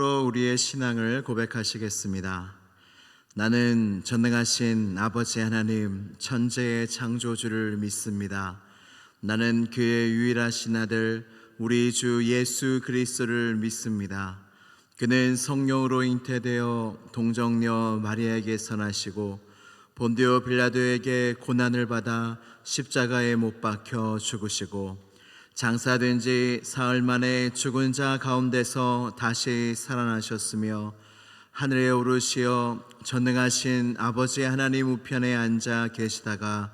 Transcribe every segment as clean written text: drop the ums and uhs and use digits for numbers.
우리의 신앙을 고백하시겠습니다. 나는 전능하신 아버지 하나님 천지의 창조주를 믿습니다. 나는 그의 유일하신 아들 우리 주 예수 그리스도를 믿습니다. 그는 성령으로 잉태되어 동정녀 마리아에게서 나시고 본디오 빌라도에게 고난을 받아 십자가에 못 박혀 죽으시고 장사된 지 사흘 만에 죽은 자 가운데서 다시 살아나셨으며 하늘에 오르시어 전능하신 아버지 하나님 우편에 앉아 계시다가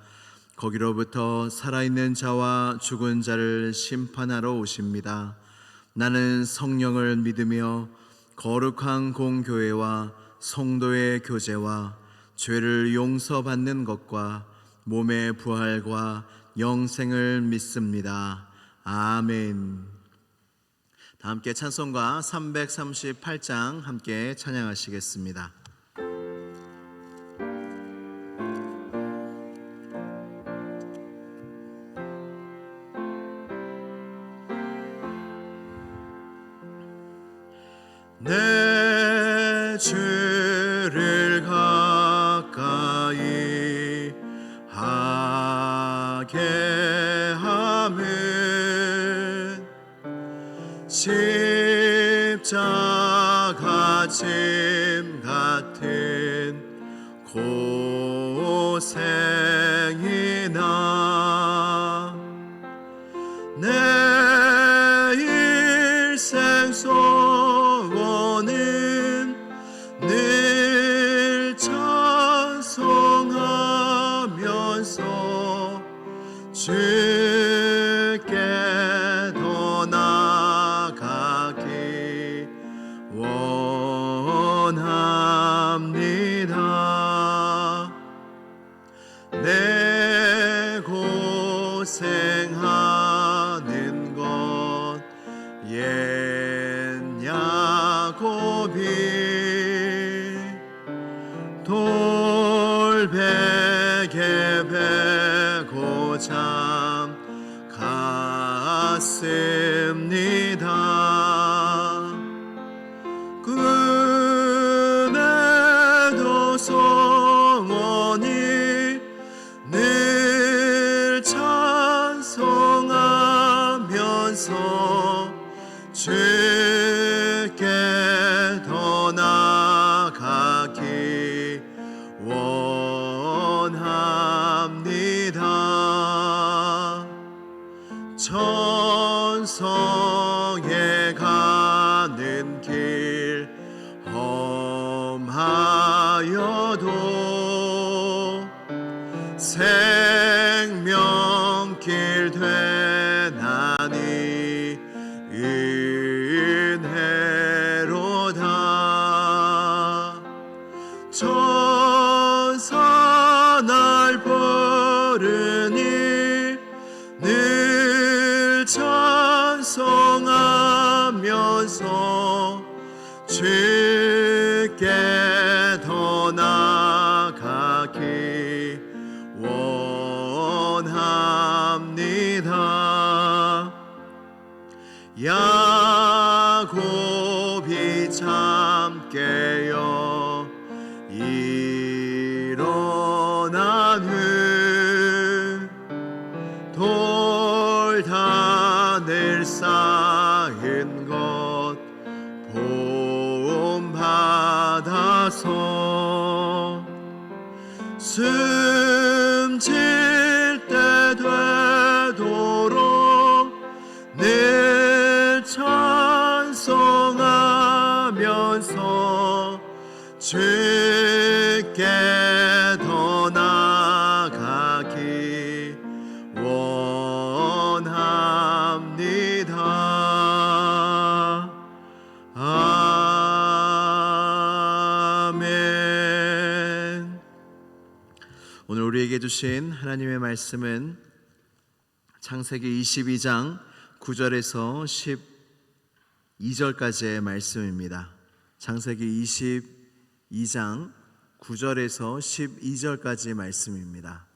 거기로부터 살아있는 자와 죽은 자를 심판하러 오십니다. 나는 성령을 믿으며 거룩한 공교회와 성도의 교제와 죄를 용서받는 것과 몸의 부활과 영생을 믿습니다. 아멘. 다 함께 찬송가 338장 함께 찬양하시겠습니다. 내 죄를 가까이 하게 하면 십자가 짐 같은 고생이나 내 일생 소원은 늘 찬송하면서 주께 더 나아가기 원합니다. 내 고생하는 것 옛 야곱이 돌베개 베고 잠 갔습니다. 꿈에도 소원이 늘 찬송하면서 주께 더 나아가기 원합니다. 천성에 가는 길 험하여도 생명길 되나니 은혜로다. 천사 날 부르니 늘 찬송하면서 주께 더 나아가기 원합니다. 야곱이 잠 깨어 일어난 후 돌단을 쌓은 것 본받아서 숨질 때 되도록 늘 찬송하면서 주께 더 나아가기 원합니다. 아멘. 오늘 우리에게 주신 하나님의 말씀은 창세기 22장 9절에서 12절까지의 말씀입니다. 창세기 22장 9절에서 12절까지의 말씀입니다.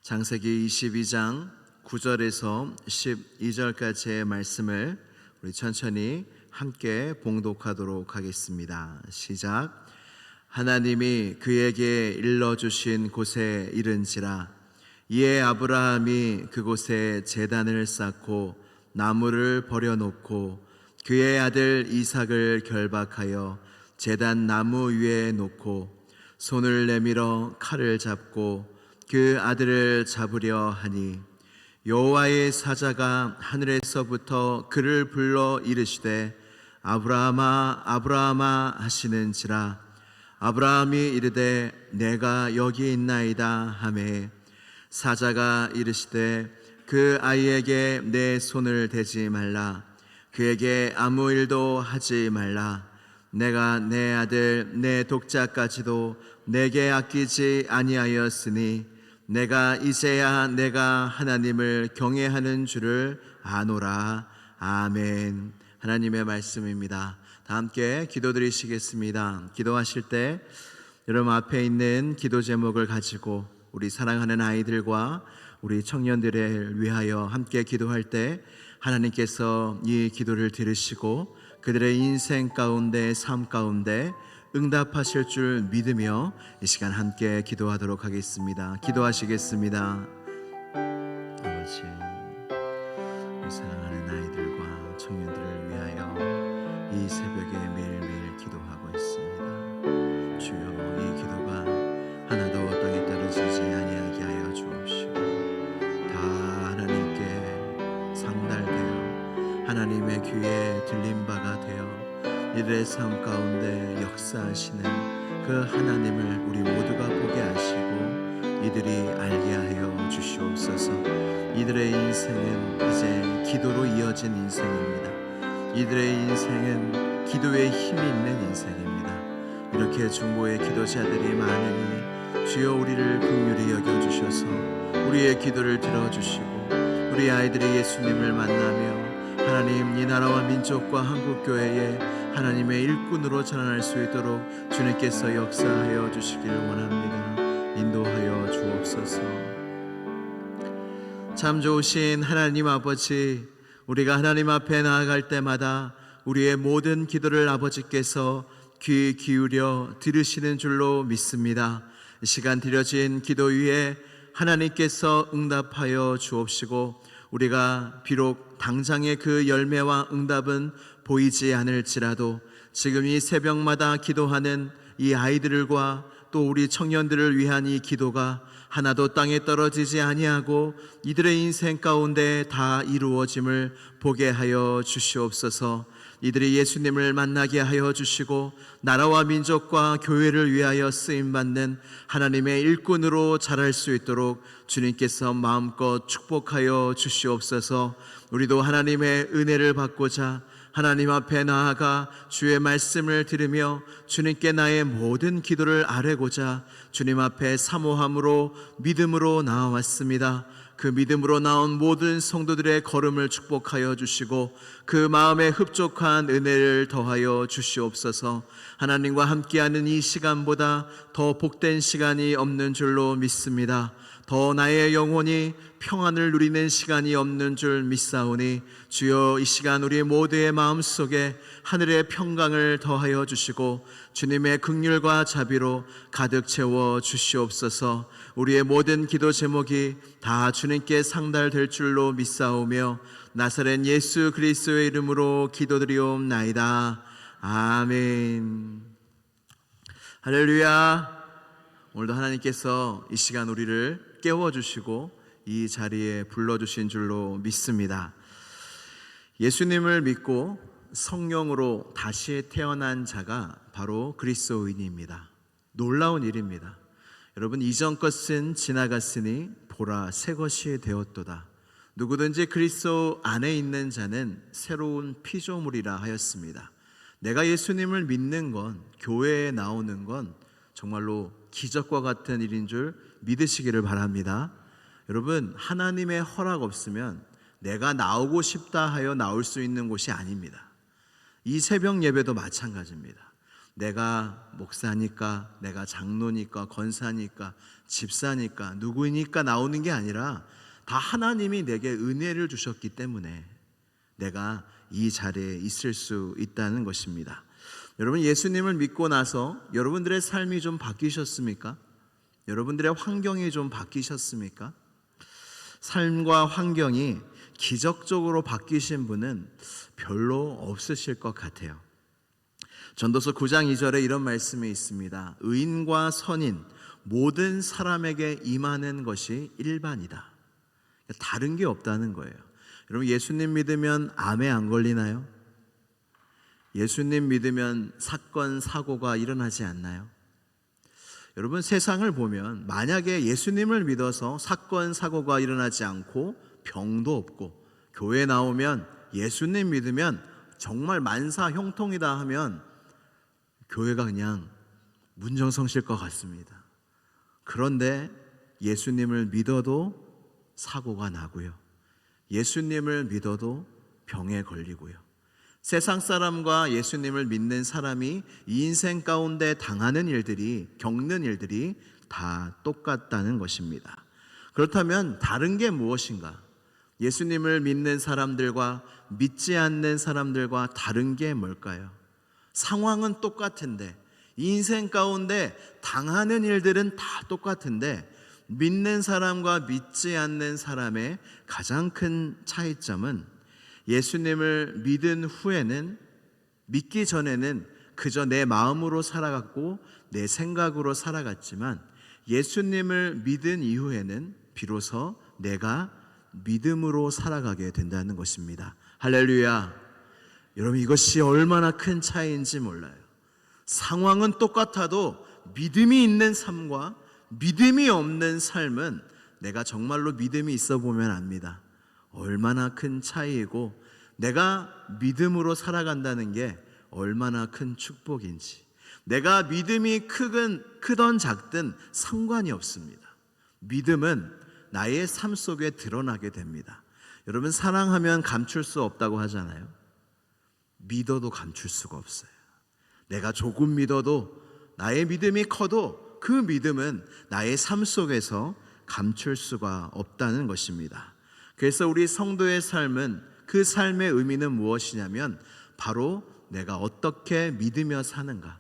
창세기 22장 9절에서 12절까지의 말씀을 우리 천천히 함께 봉독하도록 하겠습니다. 시작. 하나님이 그에게 일러주신 곳에 이른지라. 이에 아브라함이 그곳에 제단을 쌓고 나무를 버려놓고 그의 아들 이삭을 결박하여 제단 나무 위에 놓고 손을 내밀어 칼을 잡고 그 아들을 잡으려 하니 여호와의 사자가 하늘에서부터 그를 불러 이르시되 아브라함아 아브라함아 하시는지라. 아브라함이 이르되 내가 여기 있나이다 하매 사자가 이르시되 그 아이에게 내 손을 대지 말라. 그에게 아무 일도 하지 말라. 내가 내 아들 내 독자까지도 내게 아끼지 아니하였으니 내가 이제야 내가 하나님을 경외하는 줄을 아노라. 아멘. 하나님의 말씀입니다. 다 함께 기도드리시겠습니다. 기도하실 때 여러분 앞에 있는 기도 제목을 가지고 우리 사랑하는 아이들과 우리 청년들을 위하여 함께 기도할 때 하나님께서 이 기도를 들으시고 그들의 인생 가운데 삶 가운데 응답하실 줄 믿으며 이 시간 함께 기도하도록 하겠습니다. 기도하시겠습니다. 아버지, 우리 사랑하는 아이들과 청년들을 위하여 이 새벽에 매일매일 기도하고 있습니다. 주여, 이 기도가 하나도 땅에 떨어지지 아니하게 하여 주옵시고 다 하나님께 상달되어 하나님의 귀에 들린 바가 되어 이들의 삶 가운데 역사하시는 그 하나님을 우리 모두가 보게 하시고 이들이 알게 하여 주시옵소서. 이들의 인생은 이제 기도로 이어진 인생입니다. 이들의 인생은 기도에 힘이 있는 인생입니다. 이렇게 중보의 기도자들이 많으니 주여 우리를 긍휼히 여겨주셔서 우리의 기도를 들어주시고 우리 아이들이 예수님을 만나며 하나님 이 나라와 민족과 한국교회에 하나님의 일꾼으로 자라날 수 있도록 주님께서 역사하여 주시기를 원합니다. 인도하여 주옵소서. 참 좋으신 하나님 아버지, 우리가 하나님 앞에 나아갈 때마다 우리의 모든 기도를 아버지께서 귀 기울여 들으시는 줄로 믿습니다. 이 시간 드려진 기도 위에 하나님께서 응답하여 주옵시고 우리가 비록 당장의 그 열매와 응답은 보이지 않을지라도 지금 이 새벽마다 기도하는 이 아이들과 또 우리 청년들을 위한 이 기도가 하나도 땅에 떨어지지 아니하고 이들의 인생 가운데 다 이루어짐을 보게 하여 주시옵소서. 이들이 예수님을 만나게 하여 주시고 나라와 민족과 교회를 위하여 쓰임받는 하나님의 일꾼으로 자랄 수 있도록 주님께서 마음껏 축복하여 주시옵소서. 우리도 하나님의 은혜를 받고자 하나님 앞에 나아가 주의 말씀을 들으며 주님께 나의 모든 기도를 아뢰고자 주님 앞에 사모함으로 믿음으로 나아왔습니다. 그 믿음으로 나온 모든 성도들의 걸음을 축복하여 주시고 그 마음에 흡족한 은혜를 더하여 주시옵소서. 하나님과 함께하는 이 시간보다 더 복된 시간이 없는 줄로 믿습니다. 더 나의 영혼이 평안을 누리는 시간이 없는 줄 믿사오니 주여 이 시간 우리 모두의 마음속에 하늘의 평강을 더하여 주시고 주님의 긍휼과 자비로 가득 채워 주시옵소서. 우리의 모든 기도 제목이 다 주님께 상달될 줄로 믿사오며 나사렛 예수 그리스도의 이름으로 기도드리옵나이다. 아멘. 할렐루야. 오늘도 하나님께서 이 시간 우리를 깨워주시고 이 자리에 불러주신 줄로 믿습니다. 예수님을 믿고 성령으로 다시 태어난 자가 바로 그리스도인입니다. 놀라운 일입니다. 여러분, 이전 것은 지나갔으니 보라 새 것이 되었도다. 누구든지 그리스도 안에 있는 자는 새로운 피조물이라 하였습니다. 내가 예수님을 믿는 건, 교회에 나오는 건 정말로 기적과 같은 일인 줄 믿으시기를 바랍니다. 여러분, 하나님의 허락 없으면 내가 나오고 싶다 하여 나올 수 있는 곳이 아닙니다. 이 새벽 예배도 마찬가지입니다. 내가 목사니까, 내가 장로니까, 권사니까, 집사니까, 누구니까 나오는 게 아니라 다 하나님이 내게 은혜를 주셨기 때문에 내가 이 자리에 있을 수 있다는 것입니다. 여러분, 예수님을 믿고 나서 여러분들의 삶이 좀 바뀌셨습니까? 여러분들의 환경이 좀 바뀌셨습니까? 삶과 환경이 기적적으로 바뀌신 분은 별로 없으실 것 같아요. 전도서 9장 2절에 이런 말씀이 있습니다. 의인과 선인 모든 사람에게 임하는 것이 일반이다. 다른 게 없다는 거예요. 여러분, 예수님 믿으면 암에 안 걸리나요? 예수님 믿으면 사건, 사고가 일어나지 않나요? 여러분, 세상을 보면 만약에 예수님을 믿어서 사건, 사고가 일어나지 않고 병도 없고 교회 나오면 예수님 믿으면 정말 만사 형통이다 하면 교회가 그냥 문정성실 것 같습니다. 그런데 예수님을 믿어도 사고가 나고요. 예수님을 믿어도 병에 걸리고요. 세상 사람과 예수님을 믿는 사람이 이 인생 가운데 당하는 일들이, 겪는 일들이 다 똑같다는 것입니다. 그렇다면 다른 게 무엇인가? 예수님을 믿는 사람들과 믿지 않는 사람들과 다른 게 뭘까요? 상황은 똑같은데, 이 인생 가운데 당하는 일들은 다 똑같은데, 믿는 사람과 믿지 않는 사람의 가장 큰 차이점은 예수님을 믿은 후에는, 믿기 전에는 그저 내 마음으로 살아갔고 내 생각으로 살아갔지만 예수님을 믿은 이후에는 비로소 내가 믿음으로 살아가게 된다는 것입니다. 할렐루야. 여러분, 이것이 얼마나 큰 차이인지 몰라요. 상황은 똑같아도 믿음이 있는 삶과 믿음이 없는 삶은 내가 정말로 믿음이 있어 보면 압니다. 얼마나 큰 차이이고 내가 믿음으로 살아간다는 게 얼마나 큰 축복인지. 내가 믿음이 크든 작든 상관이 없습니다. 믿음은 나의 삶 속에 드러나게 됩니다. 여러분, 사랑하면 감출 수 없다고 하잖아요. 믿어도 감출 수가 없어요. 내가 조금 믿어도, 나의 믿음이 커도 그 믿음은 나의 삶 속에서 감출 수가 없다는 것입니다. 그래서 우리 성도의 삶은, 그 삶의 의미는 무엇이냐면 바로 내가 어떻게 믿으며 사는가.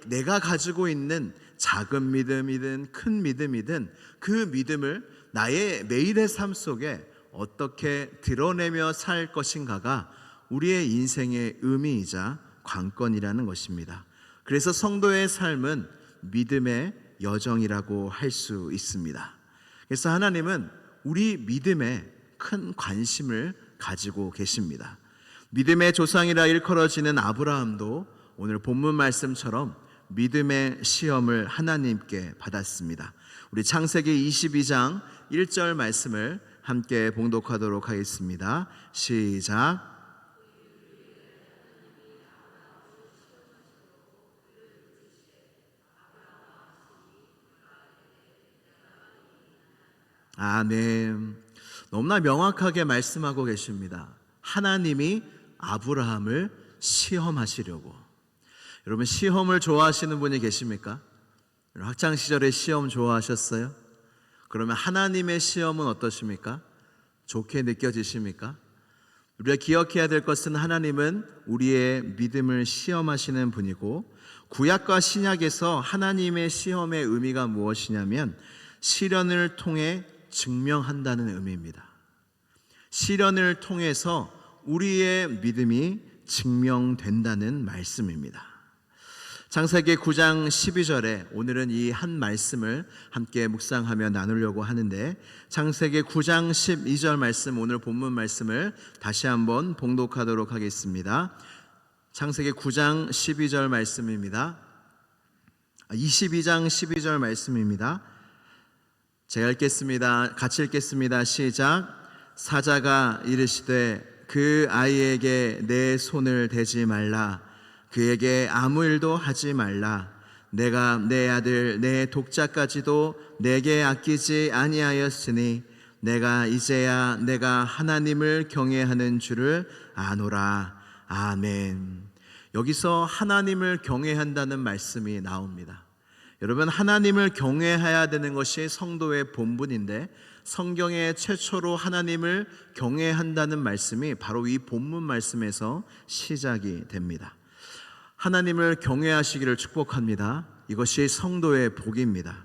내가 가지고 있는 작은 믿음이든 큰 믿음이든 그 믿음을 나의 매일의 삶 속에 어떻게 드러내며 살 것인가가 우리의 인생의 의미이자 관건이라는 것입니다. 그래서 성도의 삶은 믿음의 여정이라고 할 수 있습니다. 그래서 하나님은 우리 믿음에 큰 관심을 가지고 계십니다. 믿음의 조상이라 일컬어지는 아브라함도 오늘 본문 말씀처럼 믿음의 시험을 하나님께 받았습니다. 우리 창세기 22장 1절 말씀을 함께 봉독하도록 하겠습니다. 시작. 아멘. 너무나 명확하게 말씀하고 계십니다. 하나님이 아브라함을 시험하시려고. 여러분, 시험을 좋아하시는 분이 계십니까? 학창 시절에 시험 좋아하셨어요? 그러면 하나님의 시험은 어떠십니까? 좋게 느껴지십니까? 우리가 기억해야 될 것은 하나님은 우리의 믿음을 시험하시는 분이고, 구약과 신약에서 하나님의 시험의 의미가 무엇이냐면 시련을 통해 증명한다는 의미입니다. 시련을 통해서 우리의 믿음이 증명된다는 말씀입니다. 창세기 9장 12절에 오늘은 이 한 말씀을 함께 묵상하며 나누려고 하는데, 창세기 9장 12절 말씀, 오늘 본문 말씀을 다시 한번 봉독하도록 하겠습니다. 창세기 9장 12절 말씀입니다. 22장 12절 말씀입니다. 제가 읽겠습니다. 같이 읽겠습니다. 시작. 사자가 이르시되 그 아이에게 내 손을 대지 말라. 그에게 아무 일도 하지 말라. 내가 내 아들 내 독자까지도 내게 아끼지 아니하였으니 내가 이제야 내가 하나님을 경외하는 줄을 아노라. 아멘. 여기서 하나님을 경외한다는 말씀이 나옵니다. 여러분, 하나님을 경외해야 되는 것이 성도의 본분인데 성경에 최초로 하나님을 경외한다는 말씀이 바로 이 본문 말씀에서 시작이 됩니다. 하나님을 경외하시기를 축복합니다. 이것이 성도의 복입니다.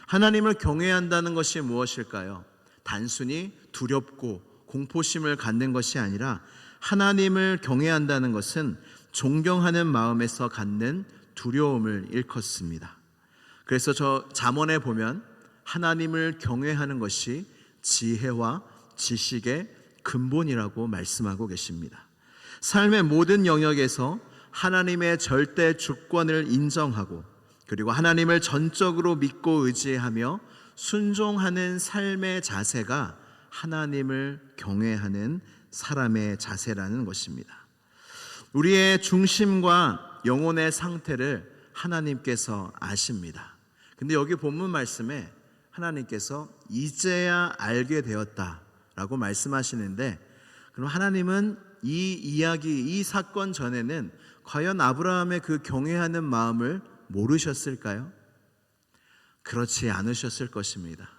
하나님을 경외한다는 것이 무엇일까요? 단순히 두렵고 공포심을 갖는 것이 아니라 하나님을 경외한다는 것은 존경하는 마음에서 갖는 두려움을 일컫습니다. 그래서 저 잠언에 보면 하나님을 경외하는 것이 지혜와 지식의 근본이라고 말씀하고 계십니다. 삶의 모든 영역에서 하나님의 절대 주권을 인정하고 그리고 하나님을 전적으로 믿고 의지하며 순종하는 삶의 자세가 하나님을 경외하는 사람의 자세라는 것입니다. 우리의 중심과 영혼의 상태를 하나님께서 아십니다. 근데 여기 본문 말씀에 하나님께서 이제야 알게 되었다라고 말씀하시는데, 그럼 하나님은 이 이야기, 이 사건 전에는 과연 아브라함의 그 경외하는 마음을 모르셨을까요? 그렇지 않으셨을 것입니다.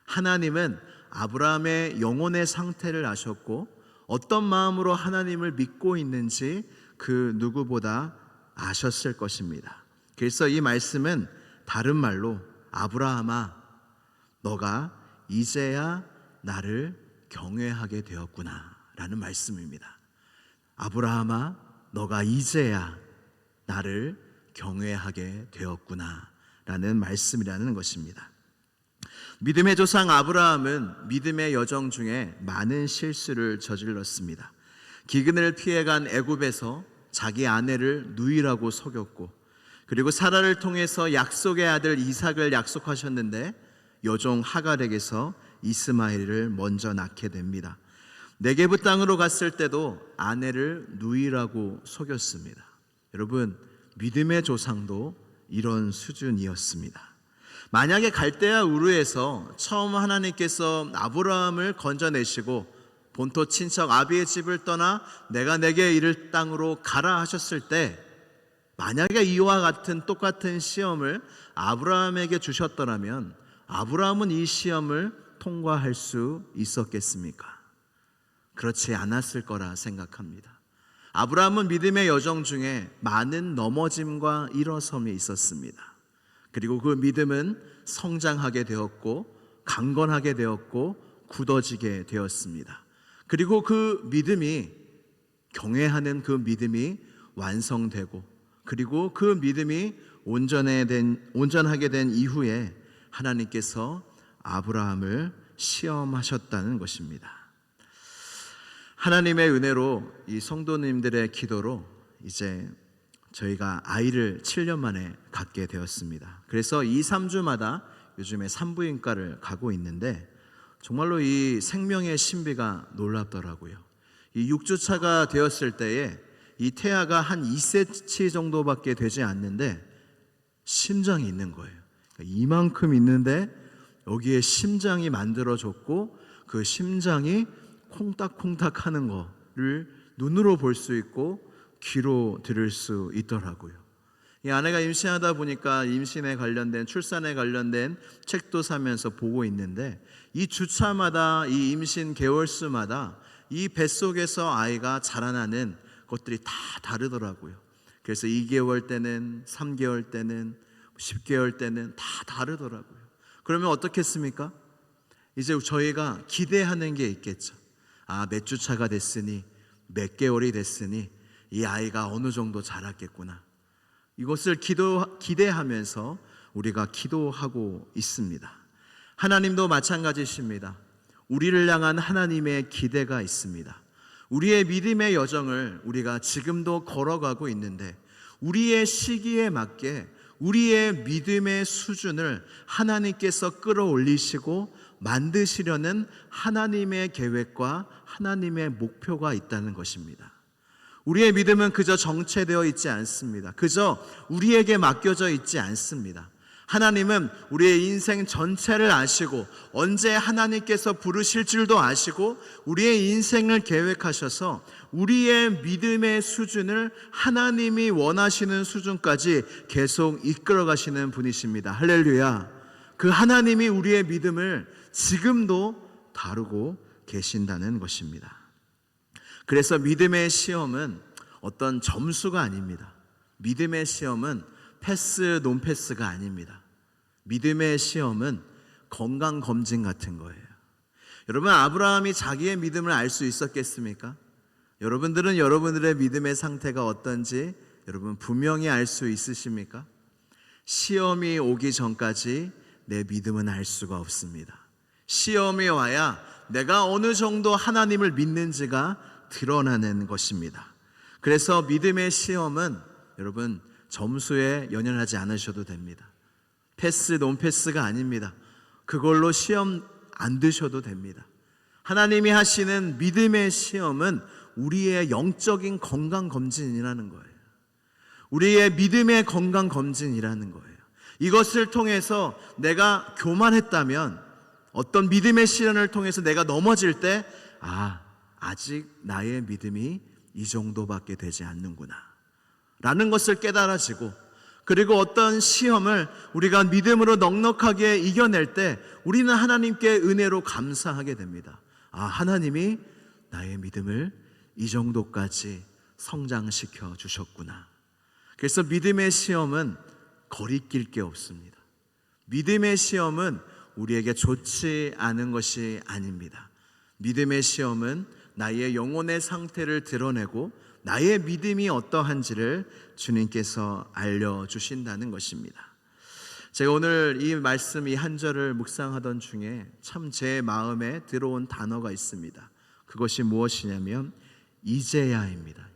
하나님은 아브라함의 영혼의 상태를 아셨고 어떤 마음으로 하나님을 믿고 있는지 그 누구보다 아셨을 것입니다. 그래서 이 말씀은 다른 말로 아브라함아, 너가 이제야 나를 경외하게 되었구나 라는 말씀입니다. 아브라함아, 너가 이제야 나를 경외하게 되었구나 라는 말씀이라는 것입니다. 믿음의 조상 아브라함은 믿음의 여정 중에 많은 실수를 저질렀습니다. 기근을 피해간 애굽에서 자기 아내를 누이라고 속였고, 그리고 사라를 통해서 약속의 아들 이삭을 약속하셨는데 여종 하갈에게서 이스마엘을 먼저 낳게 됩니다. 네게브 땅으로 갔을 때도 아내를 누이라고 속였습니다. 여러분, 믿음의 조상도 이런 수준이었습니다. 만약에 갈대아 우르에서 처음 하나님께서 아브라함을 건져내시고 본토 친척 아비의 집을 떠나 내가 내게 이를 땅으로 가라 하셨을 때, 만약에 이와 같은 똑같은 시험을 아브라함에게 주셨더라면 아브라함은 이 시험을 통과할 수 있었겠습니까? 그렇지 않았을 거라 생각합니다. 아브라함은 믿음의 여정 중에 많은 넘어짐과 일어섬이 있었습니다. 그리고 그 믿음은 성장하게 되었고 강건하게 되었고 굳어지게 되었습니다. 그리고 그 믿음이, 경외하는 그 믿음이 완성되고, 그리고 그 믿음이 온전하게 된 이후에 하나님께서 아브라함을 시험하셨다는 것입니다. 하나님의 은혜로 이 성도님들의 기도로 이제 저희가 아이를 7년 만에 갖게 되었습니다. 그래서 2, 3주마다 요즘에 산부인과를 가고 있는데 정말로 이 생명의 신비가 놀랍더라고요. 이 6주차가 되었을 때에 이 태아가 한 2cm 정도밖에 되지 않는데 심장이 있는 거예요. 그러니까 이만큼 있는데 여기에 심장이 만들어졌고 그 심장이 콩닥콩닥 하는 거를 눈으로 볼 수 있고 귀로 들을 수 있더라고요. 이 아내가 임신하다 보니까 임신에 관련된, 출산에 관련된 책도 사면서 보고 있는데 이 주차마다, 이 임신 개월수마다 이 뱃속에서 아이가 자라나는 것들이 다 다르더라고요. 그래서 2개월 때는, 3개월 때는, 10개월 때는 다 다르더라고요. 그러면 어떻겠습니까? 이제 저희가 기대하는 게 있겠죠. 아, 몇 주차가 됐으니, 몇 개월이 됐으니 이 아이가 어느 정도 자랐겠구나. 이것을 기대하면서 우리가 기도하고 있습니다. 하나님도 마찬가지십니다. 우리를 향한 하나님의 기대가 있습니다. 우리의 믿음의 여정을 우리가 지금도 걸어가고 있는데 우리의 시기에 맞게 우리의 믿음의 수준을 하나님께서 끌어올리시고 만드시려는 하나님의 계획과 하나님의 목표가 있다는 것입니다. 우리의 믿음은 그저 정체되어 있지 않습니다. 그저 우리에게 맡겨져 있지 않습니다. 하나님은 우리의 인생 전체를 아시고 언제 하나님께서 부르실 줄도 아시고 우리의 인생을 계획하셔서 우리의 믿음의 수준을 하나님이 원하시는 수준까지 계속 이끌어 가시는 분이십니다. 할렐루야. 그 하나님이 우리의 믿음을 지금도 다루고 계신다는 것입니다. 그래서 믿음의 시험은 어떤 점수가 아닙니다. 믿음의 시험은 패스, 논패스가 아닙니다. 믿음의 시험은 건강검진 같은 거예요. 여러분, 아브라함이 자기의 믿음을 알 수 있었겠습니까? 여러분들은 여러분들의 믿음의 상태가 어떤지 여러분 분명히 알 수 있으십니까? 시험이 오기 전까지 내 믿음은 알 수가 없습니다. 시험이 와야 내가 어느 정도 하나님을 믿는지가 드러나는 것입니다. 그래서 믿음의 시험은 여러분 점수에 연연하지 않으셔도 됩니다. 패스, 논패스가 아닙니다. 그걸로 시험 안 드셔도 됩니다. 하나님이 하시는 믿음의 시험은 우리의 영적인 건강검진이라는 거예요. 우리의 믿음의 건강검진이라는 거예요. 이것을 통해서 내가 교만했다면 어떤 믿음의 시련을 통해서 내가 넘어질 때 아직 나의 믿음이 이 정도밖에 되지 않는구나 라는 것을 깨달아지고, 그리고 어떤 시험을 우리가 믿음으로 넉넉하게 이겨낼 때 우리는 하나님께 은혜로 감사하게 됩니다. 하나님이 나의 믿음을 이 정도까지 성장시켜 주셨구나. 그래서 믿음의 시험은 거리낄 게 없습니다. 믿음의 시험은 우리에게 좋지 않은 것이 아닙니다. 믿음의 시험은 나의 영혼의 상태를 드러내고 나의 믿음이 어떠한지를 주님께서 알려주신다는 것입니다. 제가 오늘 이 말씀 이 한 절을 묵상하던 중에 참 제 마음에 들어온 단어가 있습니다. 그것이 무엇이냐면 이제야입니다.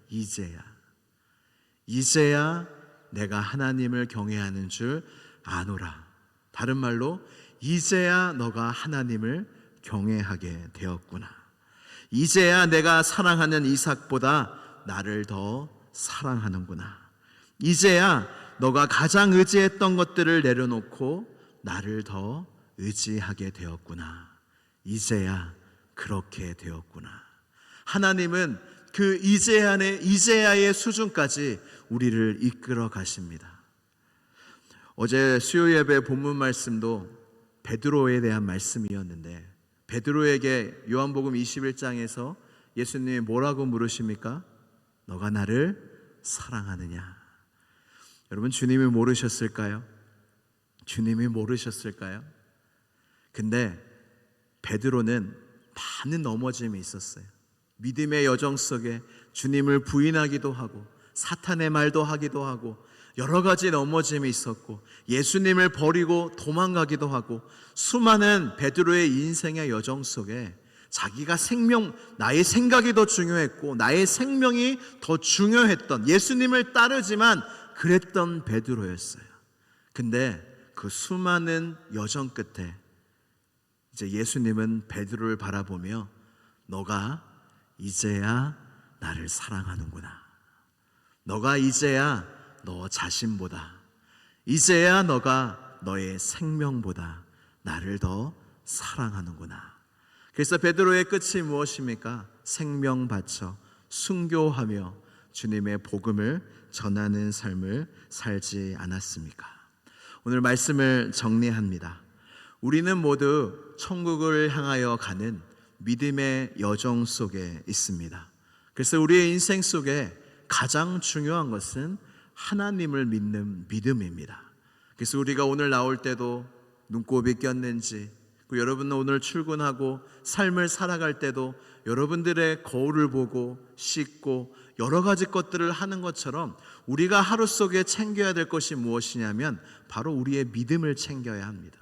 이제야 내가 하나님을 경외하는 줄 아노라. 다른 말로 이제야 너가 하나님을 경외하게 되었구나. 이제야 내가 사랑하는 이삭보다 나를 더 사랑하는구나. 이제야 너가 가장 의지했던 것들을 내려놓고 나를 더 의지하게 되었구나. 이제야 그렇게 되었구나. 하나님은 그 이제야의 수준까지 우리를 이끌어 가십니다. 어제 수요 예배 본문 말씀도 베드로에 대한 말씀이었는데, 베드로에게 요한복음 21장에서 예수님이 뭐라고 물으십니까? 너가 나를 사랑하느냐? 여러분, 주님이 모르셨을까요? 주님이 모르셨을까요? 근데 베드로는 많은 넘어짐이 있었어요. 믿음의 여정 속에 주님을 부인하기도 하고 사탄의 말도 하기도 하고 여러 가지 넘어짐이 있었고 예수님을 버리고 도망가기도 하고, 수많은 베드로의 인생의 여정 속에 자기가 나의 생각이 더 중요했고 나의 생명이 더 중요했던, 예수님을 따르지만 그랬던 베드로였어요. 근데 그 수많은 여정 끝에 이제 예수님은 베드로를 바라보며 너가 이제야 나를 사랑하는구나. 너가 이제야 너 자신보다, 이제야 너가 너의 생명보다 나를 더 사랑하는구나. 그래서 베드로의 끝이 무엇입니까? 생명 바쳐 순교하며 주님의 복음을 전하는 삶을 살지 않았습니까? 오늘 말씀을 정리합니다. 우리는 모두 천국을 향하여 가는 믿음의 여정 속에 있습니다. 그래서 우리의 인생 속에 가장 중요한 것은 하나님을 믿는 믿음입니다. 그래서 우리가 오늘 나올 때도 눈곱이 꼈는지, 여러분은 오늘 출근하고 삶을 살아갈 때도 여러분들의 거울을 보고 씻고 여러 가지 것들을 하는 것처럼 우리가 하루 속에 챙겨야 될 것이 무엇이냐면 바로 우리의 믿음을 챙겨야 합니다.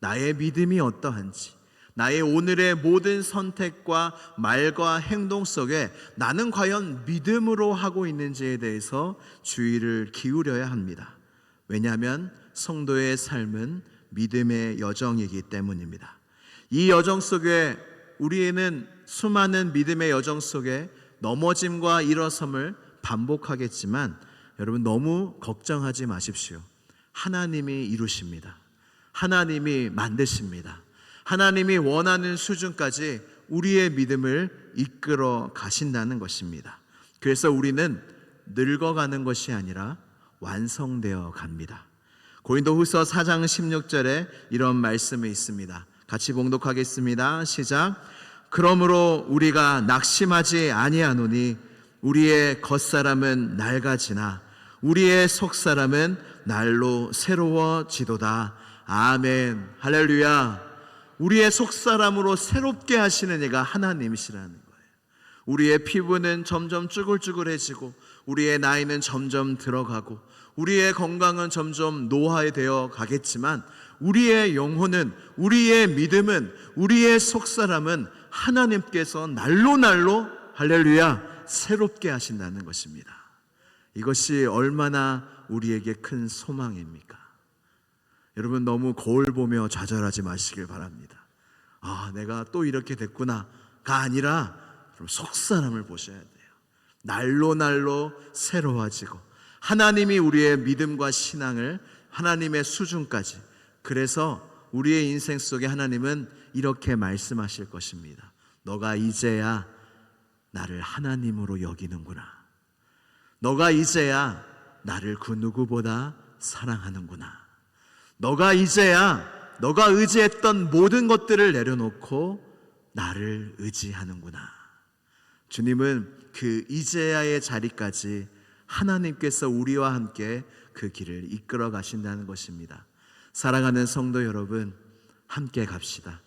나의 믿음이 어떠한지, 나의 오늘의 모든 선택과 말과 행동 속에 나는 과연 믿음으로 하고 있는지에 대해서 주의를 기울여야 합니다. 왜냐하면 성도의 삶은 믿음의 여정이기 때문입니다. 이 여정 속에 우리는 수많은 믿음의 여정 속에 넘어짐과 일어섬을 반복하겠지만 여러분 너무 걱정하지 마십시오. 하나님이 이루십니다. 하나님이 만드십니다. 하나님이 원하는 수준까지 우리의 믿음을 이끌어 가신다는 것입니다. 그래서 우리는 늙어가는 것이 아니라 완성되어 갑니다. 고린도후서 4장 16절에 이런 말씀이 있습니다. 같이 봉독하겠습니다. 시작. 그러므로 우리가 낙심하지 아니하노니 우리의 겉사람은 낡아지나 우리의 속사람은 날로 새로워지도다. 아멘. 할렐루야. 우리의 속사람으로 새롭게 하시는 이가 하나님이시라는 거예요. 우리의 피부는 점점 쭈글쭈글해지고 우리의 나이는 점점 들어가고 우리의 건강은 점점 노화되어 가겠지만 우리의 영혼은, 우리의 믿음은, 우리의 속사람은 하나님께서 날로 할렐루야 새롭게 하신다는 것입니다. 이것이 얼마나 우리에게 큰 소망입니까? 여러분, 너무 거울 보며 좌절하지 마시길 바랍니다. 아, 내가 또 이렇게 됐구나가 아니라 속사람을 보셔야 돼요. 날로 새로워지고 하나님이 우리의 믿음과 신앙을 하나님의 수준까지, 그래서 우리의 인생 속에 하나님은 이렇게 말씀하실 것입니다. 너가 이제야 나를 하나님으로 여기는구나. 너가 이제야 나를 그 누구보다 사랑하는구나. 너가 이제야 너가 의지했던 모든 것들을 내려놓고 나를 의지하는구나. 주님은 그 이제야의 자리까지 하나님께서 우리와 함께 그 길을 이끌어 가신다는 것입니다. 사랑하는 성도 여러분, 함께 갑시다.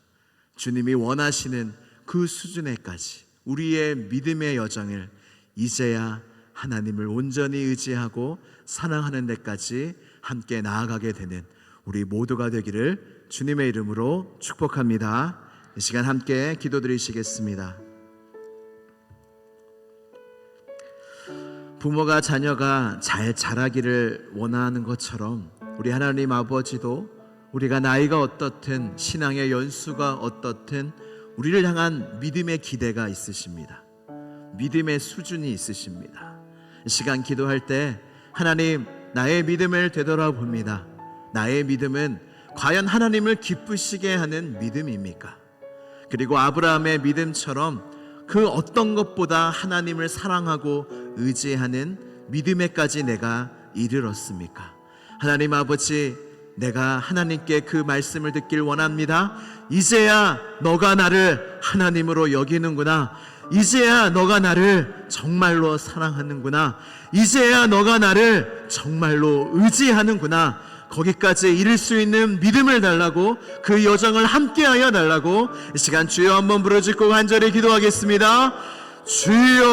주님이 원하시는 그 수준에까지 우리의 믿음의 여정을 이제야 하나님을 온전히 의지하고 사랑하는 데까지 함께 나아가게 되는 우리 모두가 되기를 주님의 이름으로 축복합니다. 이 시간 함께 기도드리시겠습니다. 부모가 자녀가 잘 자라기를 원하는 것처럼 우리 하나님 아버지도 우리가 나이가 어떻든 신앙의 연수가 어떻든 우리를 향한 믿음의 기대가 있으십니다. 믿음의 수준이 있으십니다. 이 시간 기도할 때 하나님, 나의 믿음을 되돌아봅니다. 나의 믿음은 과연 하나님을 기쁘시게 하는 믿음입니까? 그리고 아브라함의 믿음처럼 그 어떤 것보다 하나님을 사랑하고 의지하는 믿음에까지 내가 이르렀습니까? 하나님 아버지, 내가 하나님께 그 말씀을 듣길 원합니다. 이제야 너가 나를 하나님으로 여기는구나. 이제야 너가 나를 정말로 사랑하는구나. 이제야 너가 나를 정말로 의지하는구나. 거기까지 이룰 수 있는 믿음을 달라고, 그 여정을 함께하여 달라고 이 시간 주여 한번 부르짖고 간절히 기도하겠습니다. 주여.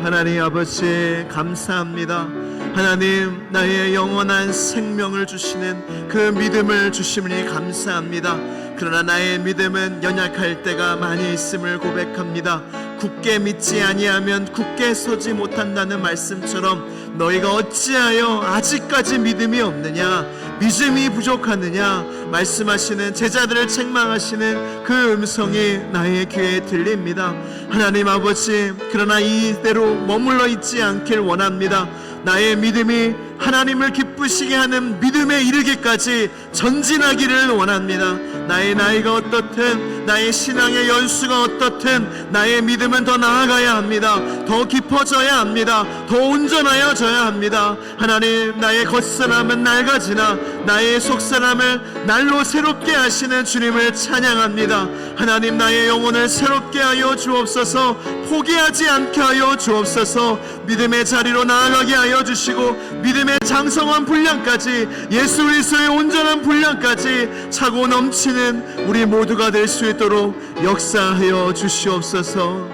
하나님 아버지 감사합니다. 하나님, 나의 영원한 생명을 주시는 그 믿음을 주심을 감사합니다. 그러나 나의 믿음은 연약할 때가 많이 있음을 고백합니다. 굳게 믿지 아니하면 굳게 서지 못한다는 말씀처럼 너희가 어찌하여 아직까지 믿음이 없느냐, 믿음이 부족하느냐 말씀하시는, 제자들을 책망하시는 그 음성이 나의 귀에 들립니다. 하나님 아버지, 그러나 이대로 머물러 있지 않길 원합니다. 나의 믿음이 하나님을 기쁘시게 하는 믿음에 이르기까지 전진하기를 원합니다. 나의 나이가 어떻든, 나의 신앙의 연수가 어떻든 나의 믿음은 더 나아가야 합니다. 더 깊어져야 합니다. 더 온전하여져야 합니다. 하나님, 나의 겉사람은 낡아지나 나의 속사람을 날로 새롭게 하시는 주님을 찬양합니다. 하나님, 나의 영혼을 새롭게 하여 주옵소서. 포기하지 않게 하여 주옵소서. 믿음의 자리로 나아가게 하여 주시고 믿음의 장성한 분량까지, 예수 그리스도의 온전한 분량까지 차고 넘치는 우리 모두가 될 수 있도록 역사하여 주시옵소서.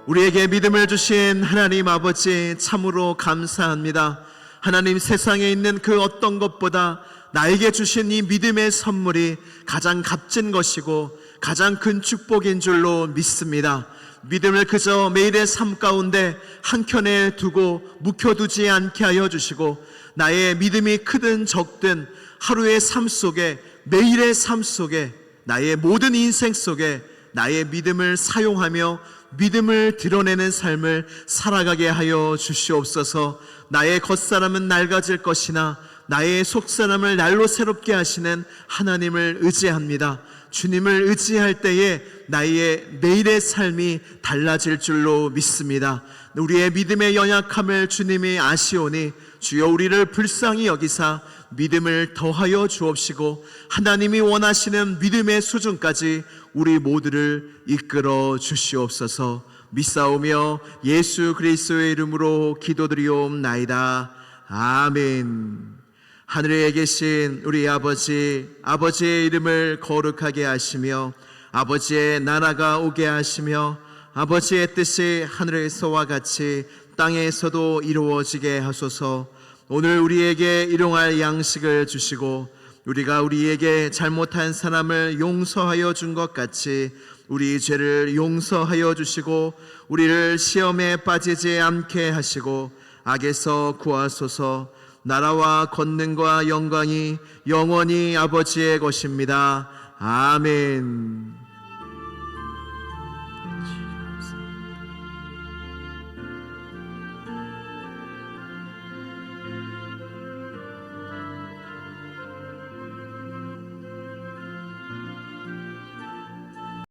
우리에게 믿음을 주신 하나님 아버지, 참으로 감사합니다. 하나님, 세상에 있는 그 어떤 것보다 나에게 주신 이 믿음의 선물이 가장 값진 것이고 가장 큰 축복인 줄로 믿습니다. 믿음을 그저 매일의 삶 가운데 한켠에 두고 묵혀두지 않게 하여 주시고, 나의 믿음이 크든 적든 하루의 삶 속에, 매일의 삶 속에, 나의 모든 인생 속에 나의 믿음을 사용하며 믿음을 드러내는 삶을 살아가게 하여 주시옵소서. 나의 겉사람은 낡아질 것이나 나의 속사람을 날로 새롭게 하시는 하나님을 의지합니다. 주님을 의지할 때에 나의 내일의 삶이 달라질 줄로 믿습니다. 우리의 믿음의 연약함을 주님이 아시오니 주여 우리를 불쌍히 여기사 믿음을 더하여 주옵시고 하나님이 원하시는 믿음의 수준까지 우리 모두를 이끌어 주시옵소서. 믿사오며 예수 그리스도의 이름으로 기도드리옵나이다. 아멘. 하늘에 계신 우리 아버지의 이름을 거룩하게 하시며 아버지의 나라가 오게 하시며 아버지의 뜻이 하늘에서와 같이 땅에서도 이루어지게 하소서. 오늘 우리에게 일용할 양식을 주시고 우리가 우리에게 잘못한 사람을 용서하여 준 것 같이 우리 죄를 용서하여 주시고 우리를 시험에 빠지지 않게 하시고 악에서 구하소서. 나라와 권능과 영광이 영원히 아버지의 것입니다. 아멘.